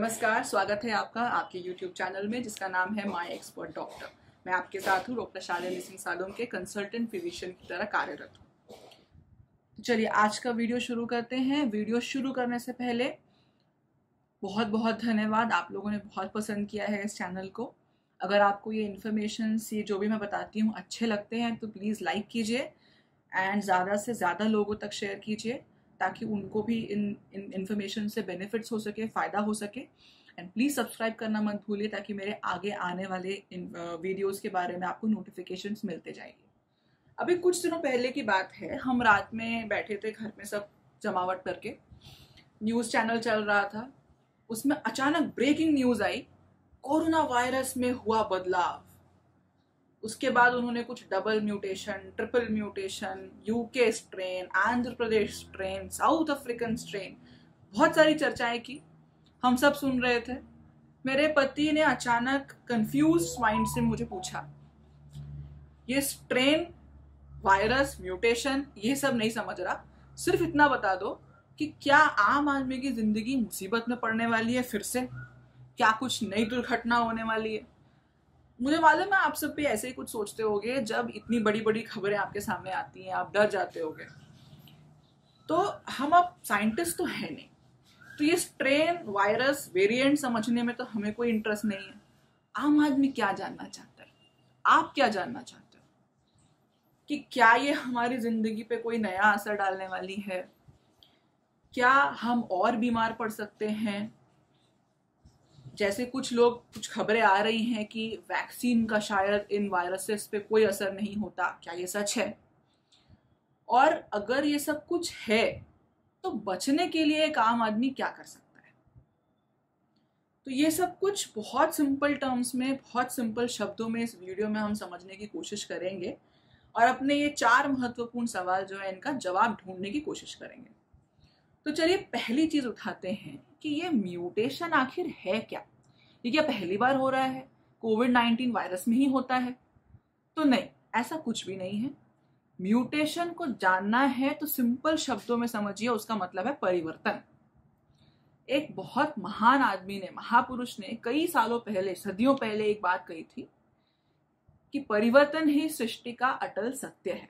नमस्कार, स्वागत है आपका आपके YouTube चैनल में जिसका नाम है माय एक्सपर्ट डॉक्टर। मैं आपके साथ हूँ डॉक्टर शालिनी सिंह सालोम के कंसल्टेंट फिजिशियन की तरह कार्यरत हूँ। तो चलिए आज का वीडियो शुरू करते हैं। वीडियो शुरू करने से पहले बहुत बहुत धन्यवाद, आप लोगों ने बहुत पसंद किया है इस चैनल को। अगर आपको ये इन्फॉर्मेशन ये जो भी मैं बताती हूँ अच्छे लगते हैं तो प्लीज़ लाइक कीजिए एंड ज़्यादा से ज़्यादा लोगों तक शेयर कीजिए ताकि उनको भी इन इन्फॉर्मेशन से बेनिफिट्स हो सके, फ़ायदा हो सके। एंड प्लीज़ सब्सक्राइब करना मत भूलिए ताकि मेरे आगे आने वाले इन वीडियोस के बारे में आपको नोटिफिकेशंस मिलते जाएंगे। अभी कुछ दिनों पहले की बात है, हम रात में बैठे थे घर में सब जमावट करके, न्यूज़ चैनल चल रहा था। उसमें अचानक ब्रेकिंग न्यूज़ आई, कोरोना वायरस में हुआ बदलाव। उसके बाद उन्होंने कुछ double mutation, triple mutation, UK strain, Andhra Pradesh strain, south African strain, बहुत सारी चर्चाएं की। हम सब सुन रहे थे। मेरे पति ने अचानक कंफ्यूज माइंड से मुझे पूछा, ये स्ट्रेन, वायरस, म्यूटेशन ये सब नहीं समझ रहा, सिर्फ इतना बता दो कि क्या आम आदमी की जिंदगी मुसीबत में पड़ने वाली है फिर से? क्या कुछ नई दुर्घटना होने वाली है? मुझे मालूम है आप सब भी ऐसे ही कुछ सोचते होगे। जब इतनी बड़ी बड़ी खबरें आपके सामने आती हैं आप डर जाते होगे। तो हम अब साइंटिस्ट तो है नहीं, तो ये स्ट्रेन, वायरस, वेरिएंट समझने में तो हमें कोई इंटरेस्ट नहीं है। आम आदमी क्या जानना चाहता है? आप क्या जानना चाहते हो कि क्या ये हमारी जिंदगी पे कोई नया असर डालने वाली है? क्या हम और बीमार पड़ सकते हैं? जैसे कुछ खबरें आ रही हैं कि वैक्सीन का शायद इन वायरसेस पे कोई असर नहीं होता। क्या ये सच है? और अगर ये सब कुछ है तो बचने के लिए एक आम आदमी क्या कर सकता है? तो ये सब कुछ बहुत सिंपल टर्म्स में, बहुत सिंपल शब्दों में इस वीडियो में हम समझने की कोशिश करेंगे और अपने ये 4 महत्वपूर्ण सवाल जो है इनका जवाब ढूंढने की कोशिश करेंगे। तो चलिए पहली चीज उठाते हैं कि ये म्यूटेशन आखिर है क्या? ये क्या पहली बार हो रहा है? कोविड-19 वायरस में ही होता है? तो नहीं, ऐसा कुछ भी नहीं है। म्यूटेशन को जानना है तो सिंपल शब्दों में समझिए, उसका मतलब है परिवर्तन। एक बहुत महान आदमी ने, महापुरुष ने कई सालों पहले, सदियों पहले एक बात कही थी कि परिवर्तन ही सृष्टि का अटल सत्य है।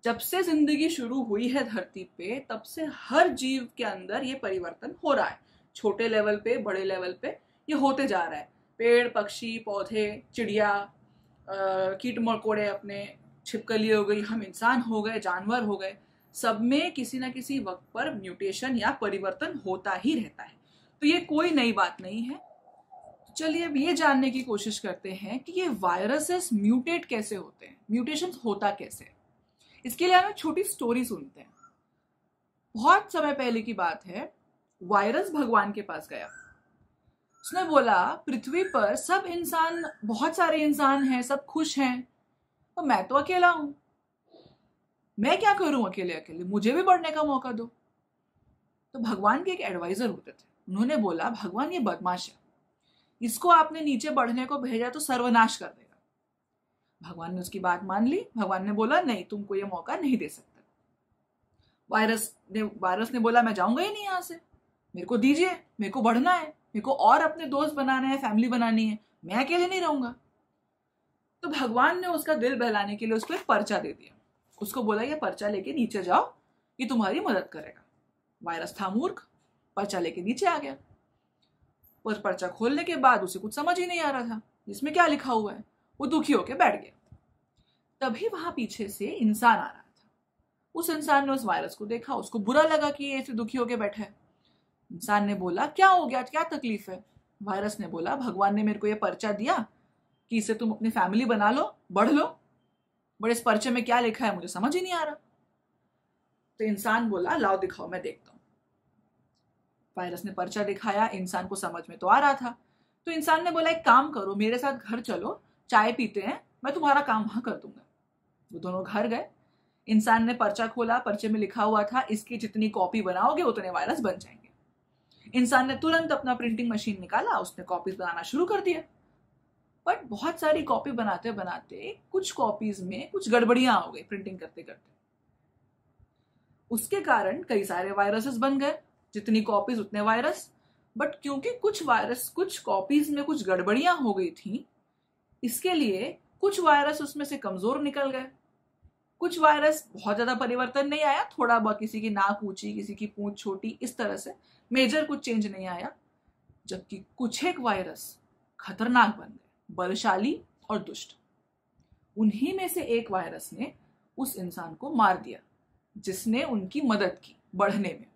जब से जिंदगी शुरू हुई है धरती पे, तब से हर जीव के अंदर ये परिवर्तन हो रहा है। छोटे लेवल पे, बड़े लेवल पे ये होते जा रहा है। पेड़, पक्षी, पौधे, चिड़िया, कीट मकोड़े, अपने छिपकली हो गई, हम इंसान हो गए, जानवर हो गए, सब में किसी ना किसी वक्त पर म्यूटेशन या परिवर्तन होता ही रहता है। तो ये कोई नई बात नहीं है। चलिए अब ये जानने की कोशिश करते हैं कि ये वायरसेस म्यूटेट कैसे होते हैं, म्यूटेशन होता कैसे। इसके लिए हम एक छोटी स्टोरी सुनते हैं। बहुत समय पहले की बात है, वायरस भगवान के पास गया। उसने बोला, पृथ्वी पर सब इंसान, बहुत सारे इंसान हैं, सब खुश हैं, तो मैं तो अकेला हूं। मैं क्या करूं अकेले अकेले? मुझे भी बढ़ने का मौका दो। तो भगवान के एक एडवाइजर होते थे, उन्होंने बोला, भगवान ये बदमाश है, इसको आपने नीचे बढ़ने को भेजा तो सर्वनाश कर देगा। भगवान ने उसकी बात मान ली। भगवान ने बोला, नहीं, तुमको ये मौका नहीं दे सकते। वायरस ने बोला, मैं जाऊंगा ही नहीं यहां से, मेरे को दीजिए, मेरे को बढ़ना है, मेरे को और अपने दोस्त बनाने हैं, फैमिली बनानी है, मैं अकेले नहीं रहूंगा। तो भगवान ने उसका दिल बहलाने के लिए उसको एक पर्चा दे दिया। उसको बोला, ये पर्चा लेके नीचे जाओ, ये तुम्हारी मदद करेगा। वायरस था मूर्ख, पर्चा लेके नीचे आ गया। उस पर्चा खोलने के बाद उसे कुछ समझ ही नहीं आ रहा था इसमें क्या लिखा हुआ है। वो दुखी होकर बैठ गया। तभी वहां पीछे से इंसान आ रहा था। उस इंसान ने उस वायरस को देखा, उसको बुरा लगा कि ये ऐसे दुखी होकर बैठा है। इंसान ने बोला, क्या हो गया, क्या तकलीफ है? वायरस ने बोला, भगवान ने मेरे को ये पर्चा दिया कि इसे तुम अपनी फैमिली बना लो, बढ़ लो, बट इस पर्चे में क्या लिखा है मुझे समझ ही नहीं आ रहा। तो इंसान बोला, लाओ दिखाओ, मैं देखता हूं। वायरस ने पर्चा दिखाया, इंसान को समझ में तो आ रहा था। तो इंसान ने बोला, एक काम करो, मेरे साथ घर चलो, चाय पीते हैं, मैं तुम्हारा काम वहां कर दूंगा। वो दोनों घर गए। इंसान ने पर्चा खोला, पर्चे में लिखा हुआ था, इसकी जितनी कॉपी बनाओगे उतने वायरस बन जाएंगे। इंसान ने तुरंत अपना प्रिंटिंग मशीन निकाला, उसने कॉपीज बनाना शुरू कर दिया। बट बहुत सारी कॉपी बनाते बनाते कुछ कॉपीज में कुछ गड़बड़ियां हो गई प्रिंटिंग करते करते। उसके कारण कई सारे वायरसेस बन गए, जितनी कॉपीज उतने वायरस। बट क्योंकि कुछ वायरस कुछ कॉपीज में कुछ गड़बड़ियां हो गई थी, इसके लिए कुछ वायरस उसमें से कमजोर निकल गए। कुछ वायरस बहुत ज्यादा परिवर्तन नहीं आया, थोड़ा बहुत, किसी की नाक ऊंची, किसी की पूंछ छोटी, इस तरह से मेजर कुछ चेंज नहीं आया। जबकि कुछ एक वायरस खतरनाक बन गए, बलशाली और दुष्ट। उन्हीं में से एक वायरस ने उस इंसान को मार दिया जिसने उनकी मदद की बढ़ने में।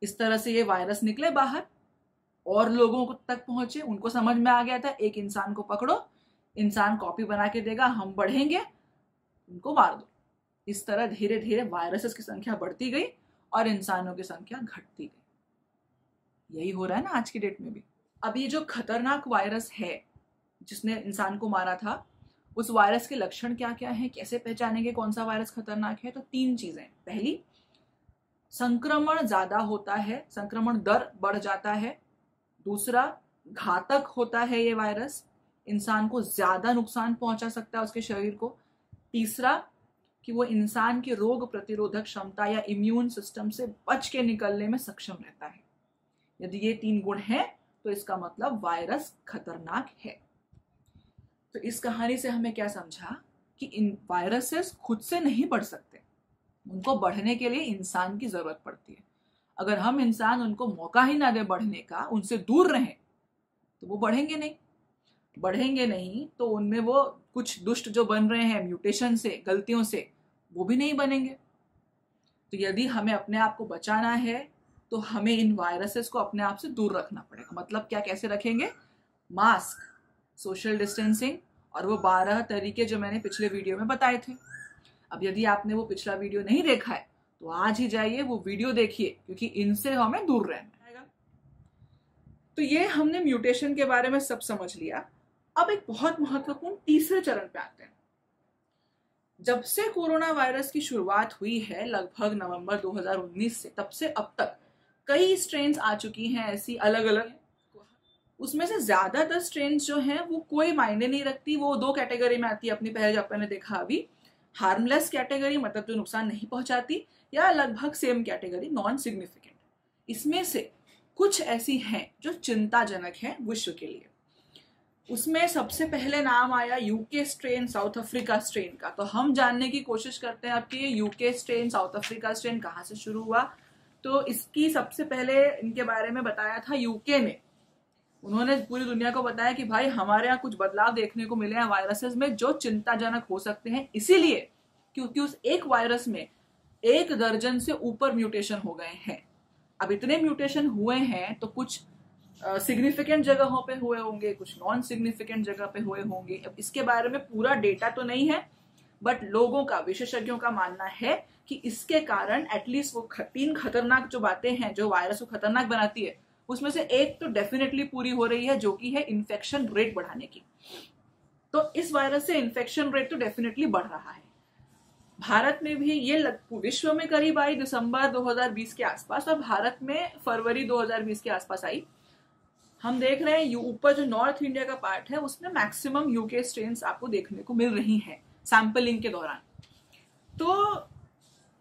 इस तरह से ये वायरस निकले बाहर और लोगों तक पहुंचे। उनको समझ में आ गया था एक इंसान को पकड़ो, इंसान कॉपी बना के देगा, हम बढ़ेंगे, उनको मार दो। इस तरह धीरे धीरे वायरसेस की संख्या बढ़ती गई और इंसानों की संख्या घटती गई। यही हो रहा है ना आज की डेट में भी। अब ये जो खतरनाक वायरस है जिसने इंसान को मारा था, उस वायरस के लक्षण क्या क्या हैं, कैसे पहचानेंगे कौन सा वायरस खतरनाक है? तो 3 चीजें। पहली, संक्रमण ज्यादा होता है, संक्रमण दर बढ़ जाता है। दूसरा, घातक होता है ये वायरस, इंसान को ज्यादा नुकसान पहुंचा सकता है उसके शरीर को। तीसरा, कि वो इंसान की रोग प्रतिरोधक क्षमता या इम्यून सिस्टम से बच के निकलने में सक्षम रहता है। यदि ये 3 गुण हैं तो इसका मतलब वायरस खतरनाक है। तो इस कहानी से हमें क्या समझा कि इन वायरसेस खुद से नहीं बढ़ सकते, उनको बढ़ने के लिए इंसान की जरूरत पड़ती है। अगर हम इंसान उनको मौका ही ना दे बढ़ने का, उनसे दूर रहें, तो वो बढ़ेंगे नहीं तो उनमें वो कुछ दुष्ट जो बन रहे हैं म्यूटेशन से, गलतियों से, वो भी नहीं बनेंगे। तो यदि हमें अपने आप को बचाना है तो हमें इन वायरसेस को अपने आप से दूर रखना पड़ेगा। मतलब क्या, कैसे रखेंगे? मास्क, सोशल डिस्टेंसिंग और वो 12 तरीके जो मैंने पिछले वीडियो में बताए थे। अब यदि आपने वो पिछला वीडियो नहीं देखा है तो आज ही जाइए वो वीडियो देखिए, क्योंकि इनसे हमें दूर रहना है। तो ये हमने म्यूटेशन के बारे में सब समझ लिया। अब एक बहुत महत्वपूर्ण तीसरे चरण पे आते हैं। जब से कोरोना वायरस की शुरुआत हुई है लगभग नवंबर 2019 से, तब से अब तक कई स्ट्रेन्स आ चुकी हैं ऐसी अलग अलग। उसमें से ज्यादातर स्ट्रेन्स जो हैं वो कोई मायने नहीं रखती, वो 2 कैटेगरी में आती है अपनी। पहले जो आपने देखा अभी, हार्मलेस कैटेगरी, मतलब जो नुकसान नहीं पहुंचाती, या लगभग सेम कैटेगरी, नॉन सिग्निफिकेंट। इसमें से कुछ ऐसी हैं जो चिंताजनक हैं विश्व के लिए। उसमें सबसे पहले नाम आया UK strain, south Africa strain का। तो हम जानने की कोशिश करते हैं आपकी UK strain, south Africa strain कहाँ से शुरू हुआ। तो इसकी सबसे पहले इनके बारे में बताया था यूके ने। उन्होंने पूरी दुनिया को बताया कि भाई हमारे यहाँ कुछ बदलाव देखने को मिले हैं वायरसेस में जो चिंताजनक हो सकते हैं, इसीलिए क्योंकि उस एक वायरस में 1 दर्जन से ऊपर म्यूटेशन हो गए हैं। अब इतने म्यूटेशन हुए हैं तो कुछ सिग्निफिकेंट जगहों पे हुए होंगे, कुछ नॉन सिग्निफिकेंट जगह पे हुए होंगे। अब इसके बारे में पूरा डेटा तो नहीं है, बट लोगों का, विशेषज्ञों का मानना है कि इसके कारण एटलीस्ट वो 3 खतरनाक जो बातें हैं जो वायरस को खतरनाक बनाती है, उसमें से एक तो डेफिनेटली पूरी हो रही है, जो कि है इन्फेक्शन रेट बढ़ाने की। तो इस वायरस से इन्फेक्शन रेट तो डेफिनेटली बढ़ रहा है। भारत में भी ये विश्व में करीब आई दिसंबर 2020 के आसपास, और भारत में फरवरी 2020 के आसपास आई। हम देख रहे हैं ऊपर जो नॉर्थ इंडिया का पार्ट है उसमें मैक्सिमम यूके स्ट्रेन्स आपको देखने को मिल रही हैं सैंपलिंग के दौरान। तो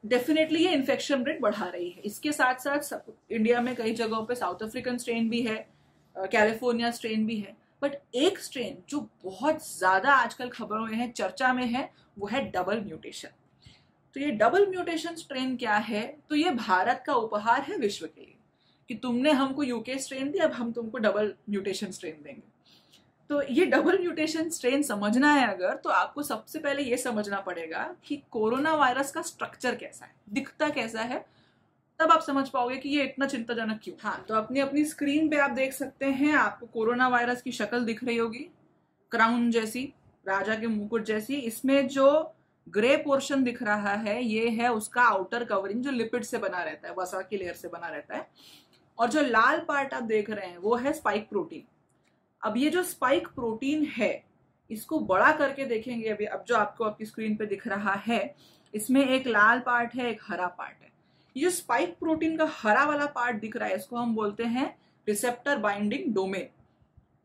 डेफिनेटली ये इन्फेक्शन रेट बढ़ा रही है। इसके साथ साथ इंडिया में कई जगहों पे साउथ अफ्रीकन स्ट्रेन भी है, कैलिफोर्निया स्ट्रेन भी है। बट एक स्ट्रेन जो बहुत ज्यादा आजकल खबरों में है, चर्चा में है, वो है डबल म्यूटेशन। तो ये डबल म्यूटेशन स्ट्रेन क्या है? तो ये भारत का उपहार है विश्व के लिए कि तुमने हमको यूके स्ट्रेन दी, अब हम तुमको डबल म्यूटेशन स्ट्रेन देंगे। तो ये डबल म्यूटेशन स्ट्रेन समझना है अगर, तो आपको सबसे पहले ये समझना पड़ेगा कि कोरोना वायरस का स्ट्रक्चर कैसा है, दिखता कैसा है, तब आप समझ पाओगे कि ये इतना चिंताजनक क्यों। हाँ, तो अपनी स्क्रीन पे आप देख सकते हैं, आपको कोरोना वायरस की शक्ल दिख रही होगी, क्राउन जैसी, राजा के मुकुट जैसी। इसमें जो ग्रे पोर्शन दिख रहा है ये है उसका आउटर कवरिंग जो लिपिड से बना रहता है, वसा की लेयर से बना रहता है। और जो लाल पार्ट आप देख रहे हैं वो है स्पाइक प्रोटीन। अब ये जो स्पाइक प्रोटीन है इसको बड़ा करके देखेंगे अभी, अब जो आपको आपकी स्क्रीन पे दिख रहा है इसमें एक लाल पार्ट है, एक हरा पार्ट है। ये जो स्पाइक प्रोटीन का हरा वाला पार्ट दिख रहा है इसको हम बोलते हैं रिसेप्टर बाइंडिंग डोमेन।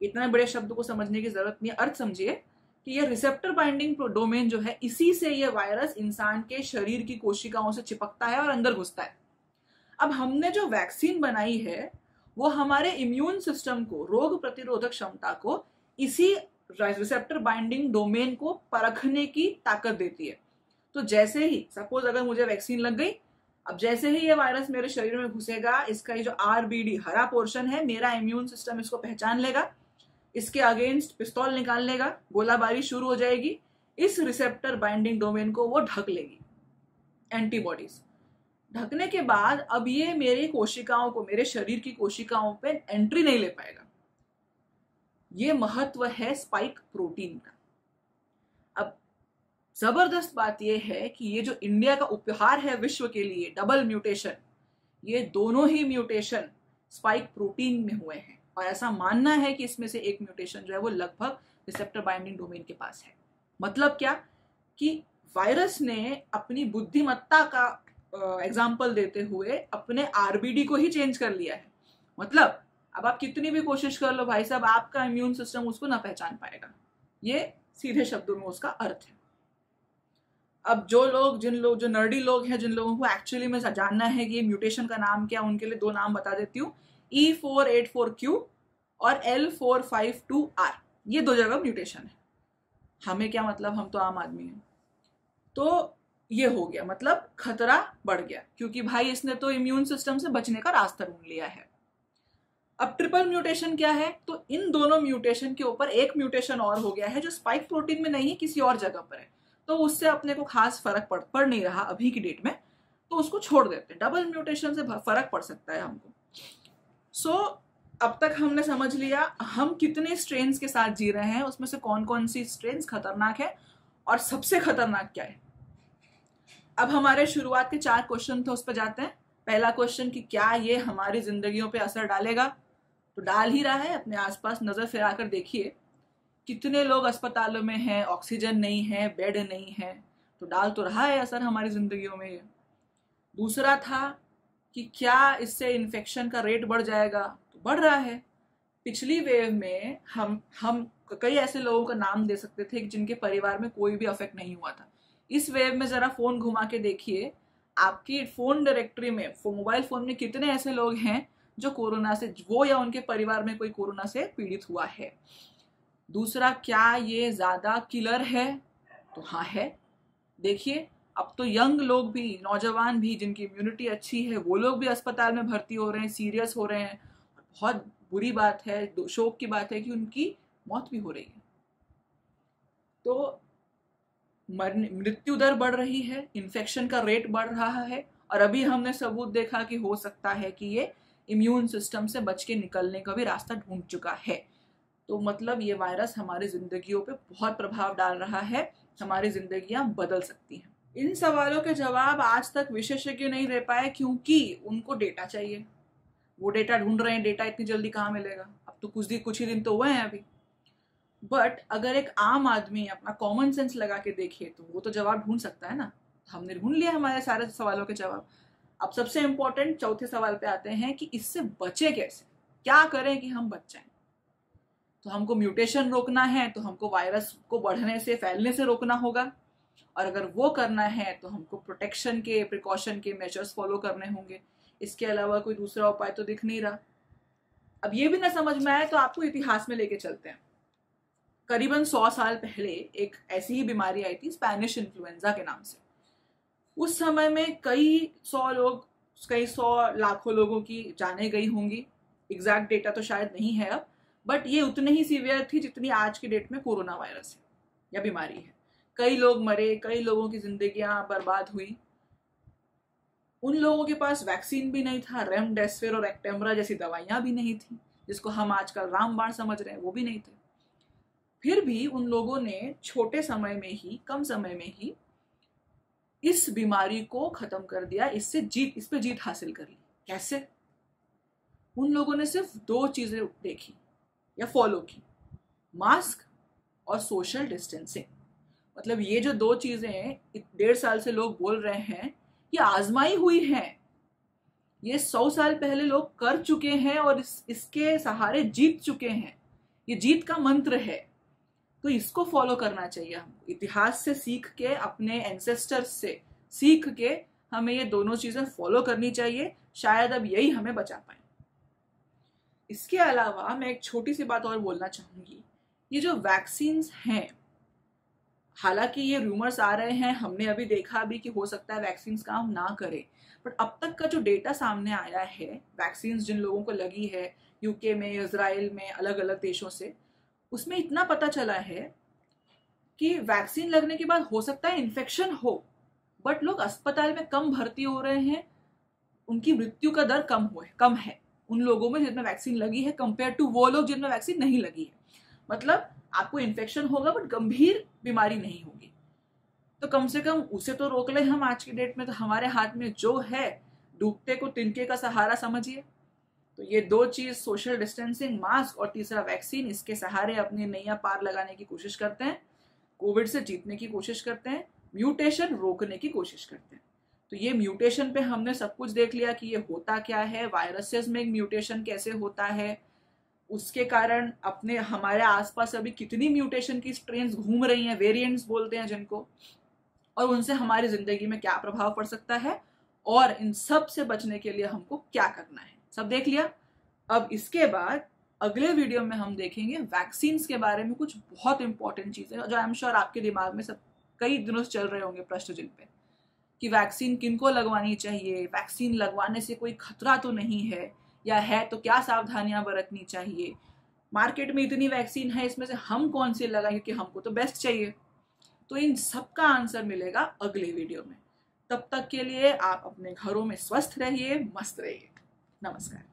इतने बड़े शब्द को समझने की जरूरत नहीं है, अर्थ समझिए कि ये रिसेप्टर बाइंडिंग डोमेन जो है, इसी से ये वायरस इंसान के शरीर की कोशिकाओं से चिपकता है और अंदर घुसता है। अब हमने जो वैक्सीन बनाई है वो हमारे इम्यून सिस्टम को, रोग प्रतिरोधक क्षमता को इसी रिसेप्टर बाइंडिंग डोमेन को परखने की ताकत देती है। तो जैसे ही सपोज अगर मुझे वैक्सीन लग गई, अब जैसे ही ये वायरस मेरे शरीर में घुसेगा, इसका ये जो आरबीडी हरा पोर्शन है, मेरा इम्यून सिस्टम इसको पहचान लेगा, इसके अगेंस्ट पिस्तौल निकाल लेगा, गोलाबारी शुरू हो जाएगी, इस रिसेप्टर बाइंडिंग डोमेन को वो ढक लेगी एंटीबॉडीज। ढकने के बाद अब ये मेरी कोशिकाओं को, मेरे शरीर की कोशिकाओं पे एंट्री नहीं ले पाएगा। ये महत्व है स्पाइक प्रोटीन का। अब जबरदस्त बात यह है कि ये जो इंडिया का उपहार है विश्व के लिए, डबल म्यूटेशन, ये दोनों ही म्यूटेशन स्पाइक प्रोटीन में हुए हैं। और ऐसा मानना है कि इसमें से एक म्यूटेशन जो है वो लगभग रिसेप्टर बाइंडिंग डोमेन के पास है। मतलब क्या कि वायरस ने अपनी बुद्धिमत्ता का एग्जाम्पल देते हुए अपने आरबीडी को ही चेंज कर लिया है। मतलब अब आप कितनी भी कोशिश कर लो भाई साहब, आपका इम्यून सिस्टम उसको ना पहचान पाएगा। ये सीधे शब्दों में उसका अर्थ है। अब जो नर्डी लोग हैं, जिन लोगों को एक्चुअली में जानना है कि ये म्यूटेशन का नाम क्या, उनके लिए दो नाम बता देती हूँ, E484Q और L452R। ये दो जगह म्यूटेशन है। हमें क्या मतलब, हम तो आम आदमी हैं। तो ये हो गया, मतलब खतरा बढ़ गया, क्योंकि भाई इसने तो इम्यून सिस्टम से बचने का रास्ता ढूंढ लिया है। अब ट्रिपल म्यूटेशन क्या है, तो इन दोनों म्यूटेशन के ऊपर एक म्यूटेशन और हो गया है जो स्पाइक प्रोटीन में नहीं, किसी और जगह पर है। तो उससे अपने को खास फर्क पड़ नहीं रहा अभी की डेट में, तो उसको छोड़ देते हैं। डबल म्यूटेशन से फर्क पड़ सकता है हमको। सो अब तक हमने समझ लिया हम कितने स्ट्रेन्स के साथ जी रहे हैं, उसमें से कौन कौन सी स्ट्रेन्स खतरनाक है और सबसे खतरनाक क्या है। अब हमारे शुरुआत के 4 क्वेश्चन थे, उस पर जाते हैं। पहला क्वेश्चन कि क्या ये हमारी जिंदगियों पे असर डालेगा, तो डाल ही रहा है। अपने आसपास नजर फिराकर देखिए, कितने लोग अस्पतालों में हैं, ऑक्सीजन नहीं है, बेड नहीं है, तो डाल तो रहा है असर हमारी जिंदगियों में ये। दूसरा था कि क्या इससे इन्फेक्शन का रेट बढ़ जाएगा, तो बढ़ रहा है। पिछली वेव में हम कई ऐसे लोगों का नाम दे सकते थे जिनके परिवार में कोई भी अफेक्ट नहीं हुआ था। इस वेव में जरा फोन घुमा के देखिए, आपकी फोन डायरेक्टरी में, मोबाइल फोन में कितने ऐसे लोग हैं जो कोरोना से, वो या उनके परिवार में कोई कोरोना से पीड़ित हुआ है। दूसरा, क्या ये ज्यादा किलर है, तो हाँ है। देखिए अब तो यंग लोग भी, नौजवान भी जिनकी इम्यूनिटी अच्छी है, वो लोग भी अस्पताल में भर्ती हो रहे हैं, सीरियस हो रहे हैं। बहुत बुरी बात है, शोक की बात है कि उनकी मौत भी हो रही है। तो मृत्यु दर बढ़ रही है, इन्फेक्शन का रेट बढ़ रहा है, और अभी हमने सबूत देखा कि हो सकता है कि ये इम्यून सिस्टम से बच के निकलने का भी रास्ता ढूंढ चुका है। तो मतलब ये वायरस हमारी जिंदगियों पे बहुत प्रभाव डाल रहा है, हमारी जिंदगियां बदल सकती हैं। इन सवालों के जवाब आज तक विशेषज्ञ नहीं दे पाए, क्योंकि उनको डेटा चाहिए। वो डेटा ढूंढ रहे हैं, डेटा इतनी जल्दी कहाँ मिलेगा। अब तो कुछ ही दिन तो हुए हैं अभी। बट अगर एक आम आदमी अपना कॉमन सेंस लगा के देखे तो वो तो जवाब ढूंढ सकता है ना। हमने ढूंढ लिया हमारे सारे सवालों के जवाब। अब सबसे इंपॉर्टेंट चौथे सवाल पे आते हैं कि इससे बचे कैसे, क्या करें कि हम बच जाएं। तो हमको म्यूटेशन रोकना है, तो हमको वायरस को बढ़ने से, फैलने से रोकना होगा। और अगर वो करना है तो हमको प्रोटेक्शन के, प्रिकॉशन के मेजर्स फॉलो करने होंगे। इसके अलावा कोई दूसरा उपाय तो दिख नहीं रहा। अब ये भी ना समझ में आए तो आपको इतिहास में लेके चलते हैं। करीबन 100 साल पहले एक ऐसी ही बीमारी आई थी, स्पेनिश इन्फ्लुएंजा के नाम से। उस समय में कई सौ लाखों लोगों की जानें गई होंगी। एग्जैक्ट डेटा तो शायद नहीं है अब, बट ये उतनी ही सीवियर थी जितनी आज की डेट में कोरोना वायरस है या बीमारी है। कई लोग मरे, कई लोगों की जिंदगियां बर्बाद हुई। उन लोगों के पास वैक्सीन भी नहीं था, रेमडेसिविर और एक्टेम्बरा जैसी दवाइयां भी नहीं थी, जिसको हम आजकल रामबाण समझ रहे हैं, वो भी नहीं थे। फिर भी उन लोगों ने छोटे समय में ही, कम समय में ही इस बीमारी को खत्म कर दिया, इस पे जीत हासिल कर ली। कैसे? उन लोगों ने सिर्फ 2 चीजें देखी या फॉलो की, मास्क और सोशल डिस्टेंसिंग। मतलब ये जो 2 चीजें 1.5 साल से लोग बोल रहे हैं, ये आजमाई हुई हैं। ये 100 साल पहले लोग कर चुके हैं और इसके सहारे जीत चुके हैं। ये जीत का मंत्र है, तो इसको फॉलो करना चाहिए हमको। इतिहास से सीख के, अपने एंसेस्टर्स से सीख के हमें ये दोनों चीजें फॉलो करनी चाहिए। शायद अब यही हमें बचा पाए। इसके अलावा मैं एक छोटी सी बात और बोलना चाहूंगी, ये जो वैक्सीन्स हैं, हालांकि ये रूमर्स आ रहे हैं, हमने अभी देखा भी कि हो सकता है वैक्सीन्स काम ना करे, बट अब तक का जो डेटा सामने आया है, वैक्सीन्स जिन लोगों को लगी है यूके में, इजराइल में, अलग अलग देशों से, उसमें इतना पता चला है कि वैक्सीन लगने के बाद हो सकता है इन्फेक्शन हो, बट लोग अस्पताल में कम भर्ती हो रहे हैं, उनकी मृत्यु का दर कम है उन लोगों में जिनमें वैक्सीन लगी है कंपेयर टू वो लोग जिनमें वैक्सीन नहीं लगी है। मतलब आपको इन्फेक्शन होगा बट गंभीर बीमारी नहीं होगी, तो कम से कम उसे तो रोक ले हम आज की डेट में। तो हमारे हाथ में जो है, डूबते को तिनके का सहारा समझिए। तो ये दो चीज, सोशल डिस्टेंसिंग, मास्क और तीसरा वैक्सीन, इसके सहारे अपनी नैया पार लगाने की कोशिश करते हैं, कोविड से जीतने की कोशिश करते हैं, म्यूटेशन रोकने की कोशिश करते हैं। तो ये म्यूटेशन पे हमने सब कुछ देख लिया कि ये होता क्या है, वायरसेस में म्यूटेशन कैसे होता है, उसके कारण अपने हमारे आसपास अभी कितनी म्यूटेशन की स्ट्रेन्स घूम रही हैं, वेरिएंट्स बोलते हैं जिनको, और उनसे हमारी जिंदगी में क्या प्रभाव पड़ सकता है, और इन सब से बचने के लिए हमको क्या करना है, सब देख लिया। अब इसके बाद अगले वीडियो में हम देखेंगे वैक्सीन्स के बारे में कुछ बहुत इंपॉर्टेंट चीजें जो आई एम श्योर आपके दिमाग में सब कई दिनों से चल रहे होंगे प्रश्न, जिन पे कि वैक्सीन किनको लगवानी चाहिए, वैक्सीन लगवाने से कोई खतरा तो नहीं है, या है तो क्या सावधानियां बरतनी चाहिए, मार्केट में इतनी वैक्सीन है, इसमें से हम कौन सी लगाएं क्योंकि हमको तो बेस्ट चाहिए। तो इन सब का आंसर मिलेगा अगले वीडियो में। तब तक के लिए आप अपने घरों में स्वस्थ रहिए, मस्त रहिए। नमस्कार।